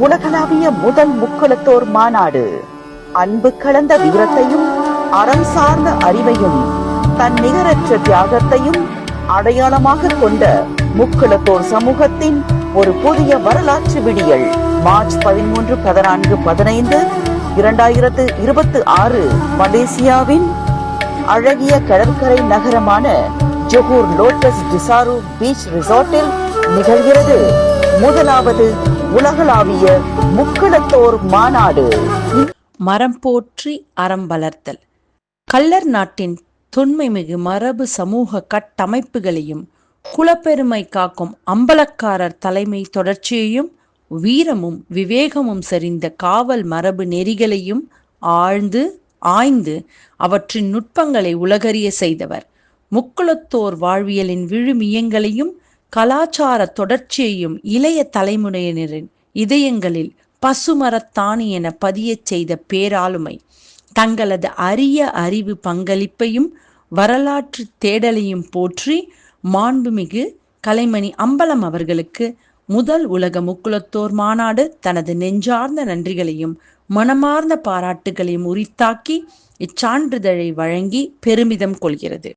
உலகளாவிய முதல் முக்குலத்தோர் மாநாடு அன்பு கலந்த வீரத்தையும் அறம் சார்ந்த அறிவையும் தன் நிகரற்ற தியாகத்தையும் அடையாளமாக கொண்ட முக்குலத்தோர் சமூகத்தின் ஒரு புதிய வரலாற்று விடியல். மார்ச் 13, 14, 15, 2026 மலேசியாவின் அழகிய கடற்கரை நகரமான ஜொஹூர் லோட்டஸ் டிசாரு பீச் ரிசார்ட்டில் நிகழ்கிறது முதலாவது உலகளாவிய முக்குலத்தோர் மாநாடு. மரம் போற்றி அறம் வளர்த்தல். கள்ளர் நாட்டின் தொன்மைமிகு மரபு சமூக கட்டமைப்புகளையும் குலப்பெருமை காக்கும் அம்பலக்காரர் தலைமை தொடர்ச்சியையும் வீரமும் விவேகமும் செறிந்த காவல் மரபு நெறிகளையும் ஆய்ந்து அவற்றின் நுட்பங்களை உலகறிய செய்தவர். முக்குலத்தோர் வாழ்வியலின் விழுமியங்களையும் கலாச்சார தொடர்ச்சியையும் இளைய தலைமுறையினரின் இதயங்களில் பசுமரத்தாணி என பதியச் செய்த பேராளுமை. தங்களது அரிய அறிவு பங்களிப்பையும் வரலாற்று தேடலையும் போற்றி மாண்புமிகு கலைமணி அம்பலம் அவர்களுக்கு முதல் உலக முக்குலத்தோர் மாநாடு தனது நெஞ்சார்ந்த நன்றிகளையும் மனமார்ந்த பாராட்டுகளையும் உரித்தாக்கி இச்சான்றிதழை வழங்கி பெருமிதம் கொள்கிறது.